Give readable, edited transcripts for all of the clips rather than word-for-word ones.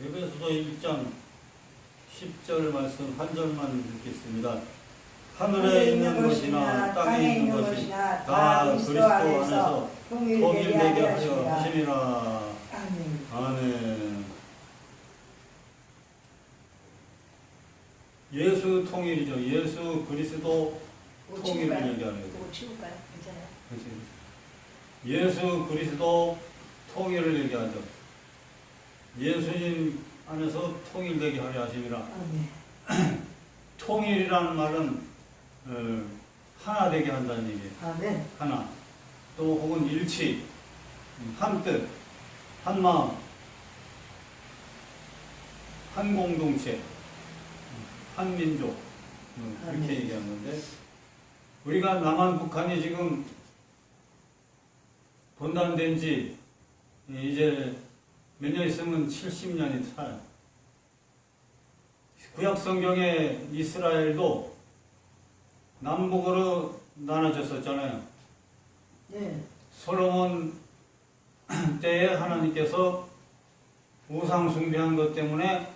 에베소서 1장 10절 말씀 한 절만 읽겠습니다. 하늘에 있는 것이나 땅에 있는 것이나 다 그리스도 안에서 통일되게 하려 하심이라. 아멘. 아멘. 예수 통일이죠. 예수 그리스도 통일을 얘기하는 거죠. 그거 치울까요? 괜찮아요? 예수 그리스도 통일을 얘기하죠. 예수님 안에서 통일되게 하려 하심이라. 아멘. 통일이라는 말은 하나 되게 한다는 얘기예요. 아멘. 하나. 또 혹은 일치, 한 뜻, 한 마음, 한 공동체, 한 민족, 이렇게 얘기하는데, 우리가 남한 북한이 지금 분단된 지 이제 몇 년 있으면 70년이 차요. 구약 성경에 이스라엘도 남북으로 나눠졌었잖아요. 네. 솔로몬 때에 하나님께서 우상 숭배한 것 때문에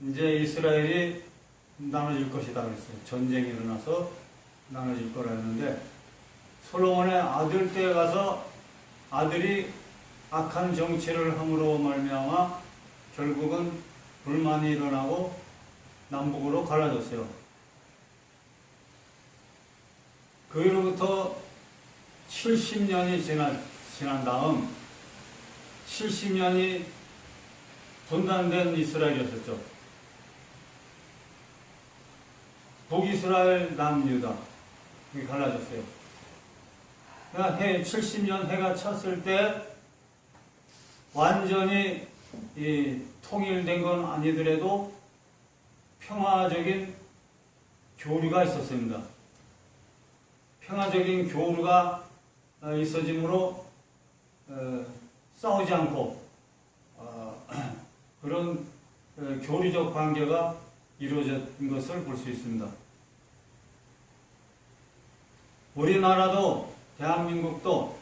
이제 이스라엘이 나눠질 것이다 그랬어요. 전쟁이 일어나서 나눠질 거라 했는데, 솔로몬의 아들 때에 가서 아들이 악한 정치를 함으로 말미암아 결국은 불만이 일어나고 남북으로 갈라졌어요. 그 후로부터 70년이 지난 다음 70년이 분단된 이스라엘이었었죠. 북이스라엘, 남유다. 이게 갈라졌어요. 그러니까 70년 해가 찼을 때 완전히 통일된 건 아니더라도 평화적인 교류가 있었습니다. 평화적인 교류가 있어지므로 싸우지 않고 그런 교류적 관계가 이루어진 것을 볼 수 있습니다. 우리나라도 대한민국도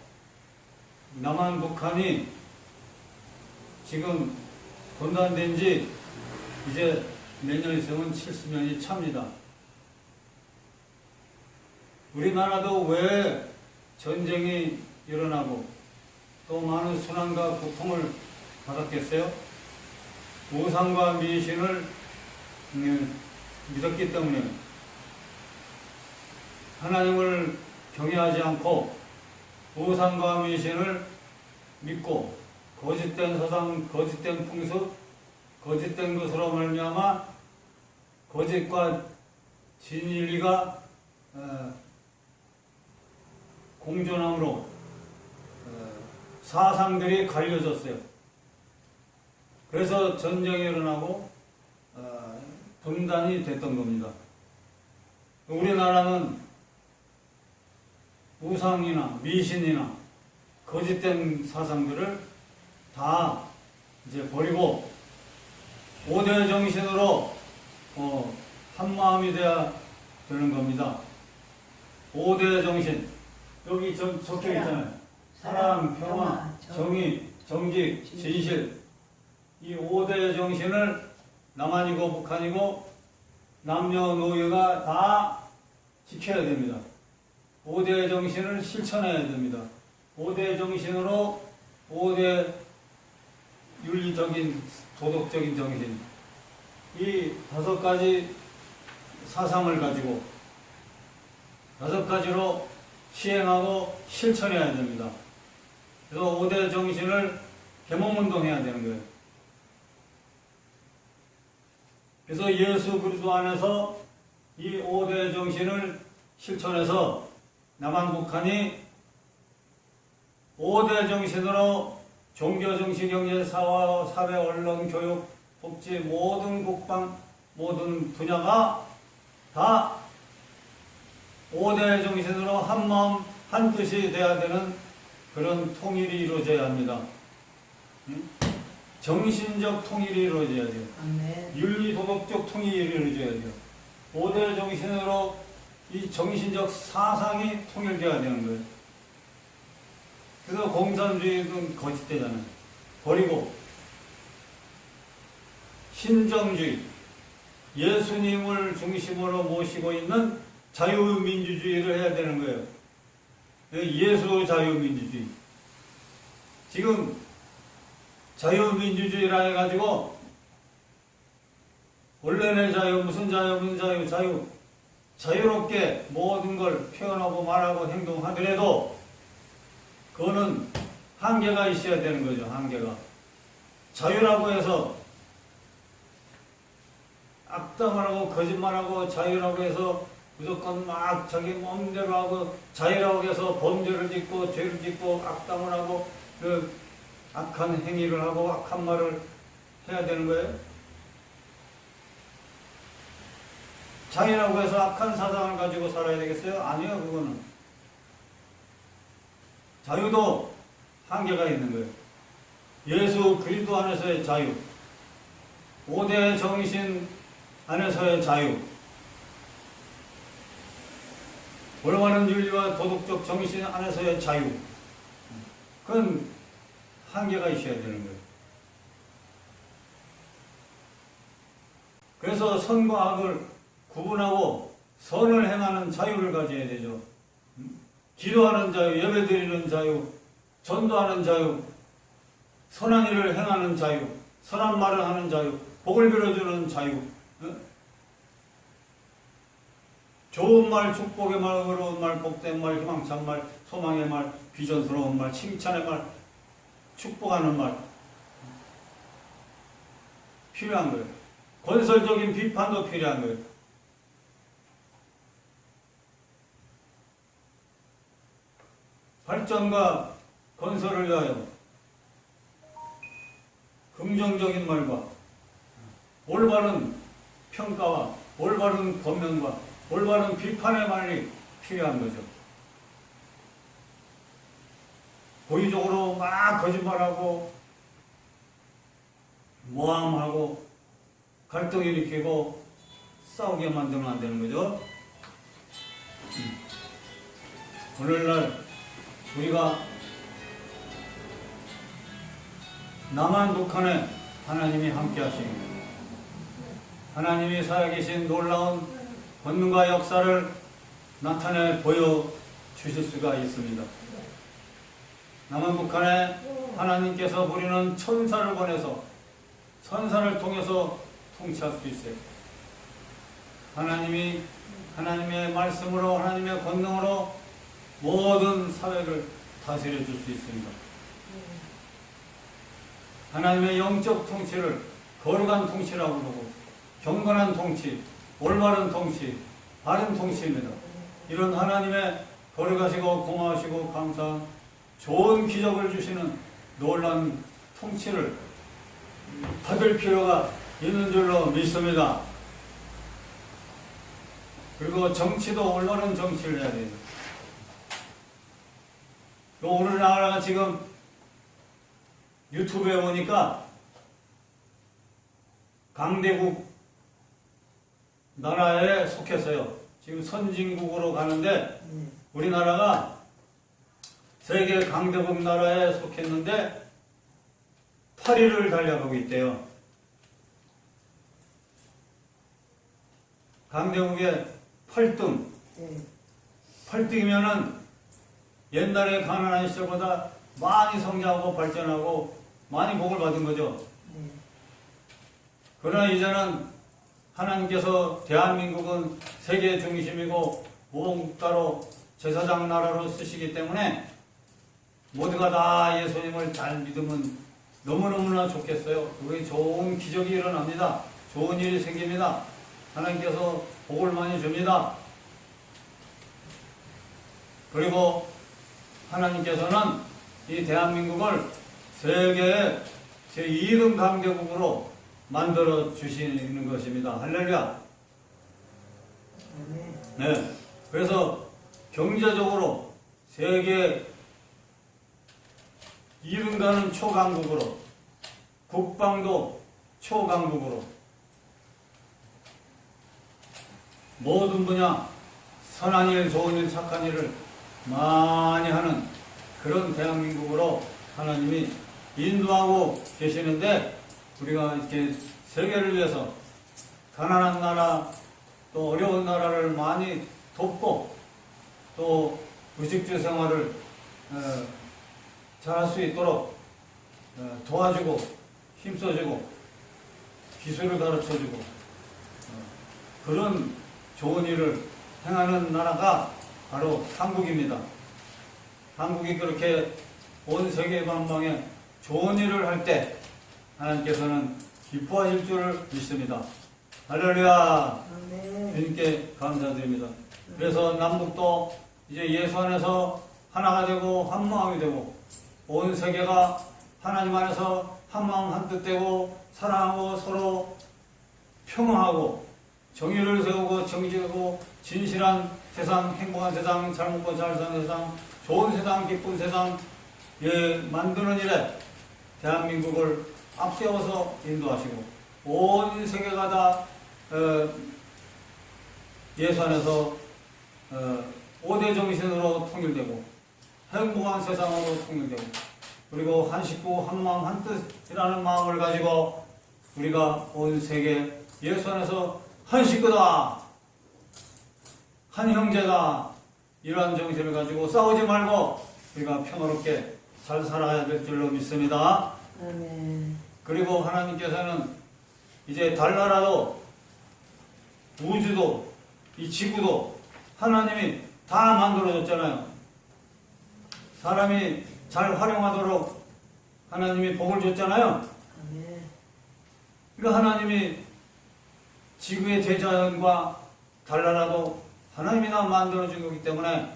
남한 북한이 지금 분단된 지 이제 몇 년 있으면 70년이 찹니다. 우리나라도 왜 전쟁이 일어나고 또 많은 순환과 고통을 받았겠어요? 우상과 미신을 믿었기 때문에, 하나님을 경외하지 않고 우상과 미신을 믿고 거짓된 사상, 거짓된 풍습, 거짓된 것으로 말미암아 거짓과 진리가 공존함으로 사상들이 갈려졌어요. 그래서 전쟁이 일어나고 분단이 됐던 겁니다. 우리나라는 우상이나 미신이나 거짓된 사상들을 다 이제 버리고 5대 정신으로 한 마음이 돼야 되는 겁니다. 5대 정신. 여기 적혀 있잖아요. 사랑, 평화, 정의, 정직, 진실. 이 5대 정신을 남한이고 북한이고 남녀노예가 다 지켜야 됩니다. 5대 정신을 실천해야 됩니다. 5대 정신으로 5대 윤리적인 도덕적인 정신, 이 5가지 사상을 가지고 5가지로 시행하고 실천해야 됩니다. 그래서 5대 정신을 계몽운동해야 되는 거예요. 그래서 예수 그리스도 안에서 이 5대 정신을 실천해서 남한 북한이 5대 정신으로 종교, 정치, 경제, 사회, 언론, 교육, 복지, 모든 국방, 모든 분야가 다 5대 정신으로 한 마음, 한 뜻이 돼야 되는 그런 통일이 이루어져야 합니다. 정신적 통일이 이루어져야 돼요. 윤리, 도덕적 통일이 이루어져야 돼요. 5대 정신으로 이 정신적 사상이 통일돼야 되는 거예요. 그래서 공산주의는 거짓되잖아요. 버리고 신정주의, 예수님을 중심으로 모시고 있는 자유민주주의를 해야 되는 거예요. 예수 자유민주주의. 지금 자유민주주의라 해가지고 원래의 자유, 무슨 자유, 자유롭게 모든 걸 표현하고 말하고 행동하더라도 그거는 한계가 있어야 되는 거죠. 한계가. 자유라고 해서 악담하고 거짓말하고 자유라고 해서 무조건 막 자기 마음대로 하고 자유라고 해서 범죄를 짓고 죄를 짓고 악담을 하고 그 악한 행위를 하고 악한 말을 해야 되는 거예요. 자유라고 해서 악한 사상을 가지고 살아야 되겠어요? 아니요, 그거는. 자유도 한계가 있는 거예요. 예수 그리스도 안에서의 자유, 5대 정신 안에서의 자유, 올바른 윤리와 도덕적 정신 안에서의 자유, 그건 한계가 있어야 되는 거예요. 그래서 선과 악을 구분하고 선을 행하는 자유를 가져야 되죠. 기도하는 자유, 예배드리는 자유, 전도하는 자유, 선한 일을 행하는 자유, 선한 말을 하는 자유, 복을 빌어주는 자유, 좋은 말, 축복의 말, 의로운 말, 복된 말, 희망찬 말, 소망의 말, 비전스러운 말, 칭찬의 말, 축복하는 말 필요한 거예요. 건설적인 비판도 필요한 거예요. 발전과 건설을 위하여 긍정적인 말과 올바른 평가와 올바른 권면과 올바른 비판의 말이 필요한 거죠. 고의적으로 막 거짓말하고 모함하고 갈등 일으키고 싸우게 만들면 안 되는 거죠. 오늘날 우리가 남한 북한에 하나님이 함께 하십니다. 하나님이 살아계신 놀라운 권능과 역사를 나타내 보여주실 수가 있습니다. 남한 북한에 하나님께서 부리는 천사를 보내서 천사를 통해서 통치할 수 있어요. 하나님이 하나님의 말씀으로 하나님의 권능으로 모든 사회를 다스려 줄 수 있습니다. 하나님의 영적 통치를 거룩한 통치라고 부르고 경건한 통치, 올바른 통치, 바른 통치입니다. 이런 하나님의 거룩하시고 고마우시고 감사한 좋은 기적을 주시는 놀라운 통치를 받을 필요가 있는 줄로 믿습니다. 그리고 정치도 올바른 정치를 해야 됩니다. 우리나라가 지금 유튜브에 보니까 강대국 나라에 속했어요. 지금 선진국으로 가는데 우리나라가 세계 강대국 나라에 속했는데 8위를 달려가고 있대요. 강대국의 8등. 8등이면은 옛날에 가난한 시절보다 많이 성장하고 발전하고 많이 복을 받은 거죠. 그러나 이제는 하나님께서 대한민국은 세계 중심이고 무국가로 제사장 나라로 쓰시기 때문에 모두가 다 예수님을 잘 믿으면 너무너무나 좋겠어요. 그게 좋은 기적이 일어납니다. 좋은 일이 생깁니다. 하나님께서 복을 많이 줍니다. 그리고 하나님께서는 이 대한민국을 세계의 제2등 강대국으로 만들어 주시는 것입니다. 할렐루야. 네. 그래서 경제적으로 세계 2등 가는 초강국으로, 국방도 초강국으로, 모든 분야 선한 일, 좋은 일, 착한 일을 많이 하는 그런 대한민국으로 하나님이 인도하고 계시는데 우리가 이렇게 세계를 위해서 가난한 나라 또 어려운 나라를 많이 돕고 또 의식주 생활을 잘할 수 있도록 도와주고 힘써주고 기술을 가르쳐주고 그런 좋은 일을 행하는 나라가 바로 한국입니다. 한국이 그렇게 온 세계 만방에 좋은 일을 할 때 하나님께서는 기뻐하실 줄 믿습니다. 할렐루야. 아멘. 주님께 감사드립니다. 그래서 남북도 이제 예수 안에서 하나가 되고 한 마음이 되고 온 세계가 하나님 안에서 한 마음 한 뜻 되고 사랑하고 서로 평화하고 정의를 세우고 정직하고 진실한 세상, 행복한 세상, 잘 먹고 잘 사는 세상, 좋은 세상, 기쁜 세상 만드는 일에 대한민국을 앞세워서 인도하시고 온 세계가 다 예수 안에서 5대 정신으로 통일되고 행복한 세상으로 통일되고 그리고 한 식구 한 마음 한 뜻이라는 마음을 가지고 우리가 온 세계 예수 안에서 한 식구다 한 형제다 이러한 정신을 가지고 싸우지 말고 우리가 평화롭게 잘 살아야 될 줄로 믿습니다. 아멘. 그리고 하나님께서는 이제 달나라도 우주도 이 지구도 하나님이 다 만들어줬잖아요. 사람이 잘 활용하도록 하나님이 복을 줬잖아요. 아멘. 그러니까 하나님이 지구의 대자연과 달나라도 하나님이 다 만들어준 거기 때문에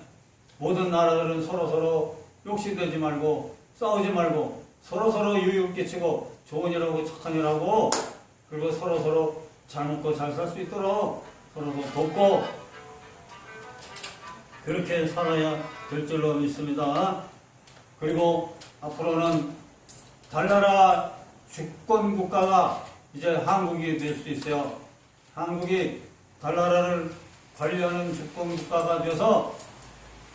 모든 나라들은 서로서로 욕심내지 말고 싸우지 말고 서로서로 유익 끼치고 좋은 일하고 착한 일하고 그리고 서로서로 잘 먹고 잘 살 수 있도록 서로서로 돕고 그렇게 살아야 될 줄로 믿습니다. 그리고 앞으로는 달나라 주권 국가가 이제 한국이 될 수 있어요. 한국이 달나라를 관리하는 주권 국가가 되어서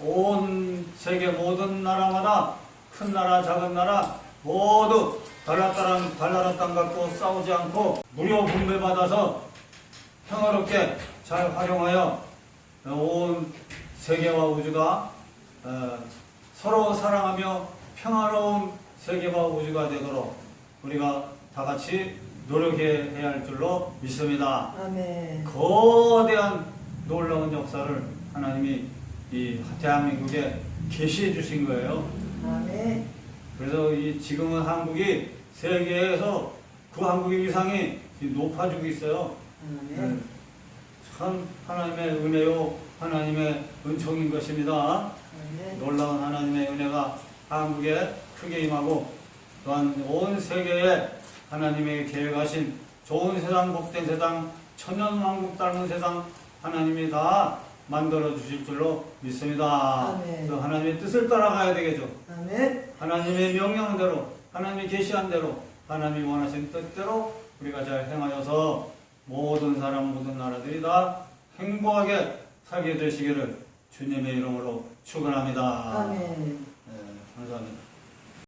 온 세계 모든 나라마다 큰 나라 작은 나라 모두 달나라 땅 갖고 싸우지 않고 무료 분배받아서 평화롭게 잘 활용하여 온 세계와 우주가 서로 사랑하며 평화로운 세계와 우주가 되도록 우리가 다 같이 노력해야 할 줄로 믿습니다. 아멘. 거대한 놀라운 역사를 하나님이 이 대한민국에 계시해 주신 거예요. 아멘. 그래서 지금은 한국이 세계에서 그 한국의 위상이 높아지고 있어요. 아멘. 참 하나님의 은혜요, 하나님의 은총인 것입니다. 아멘. 놀라운 하나님의 은혜가 한국에 크게 임하고 또한 온 세계에 하나님의 계획하신 좋은 세상, 복된 세상, 천년왕국 닮은 세상 하나님이 다 만들어 주실 줄로 믿습니다. 아멘. 그 하나님의 뜻을 따라가야 되겠죠. 아멘. 하나님의 명령대로, 하나님이 계시한 대로, 하나님이 원하신 뜻대로 우리가 잘 행하여서 모든 사람, 모든 나라들이 다 행복하게 살게 되시기를 주님의 이름으로 축원합니다. 아멘. 네, 감사합니다.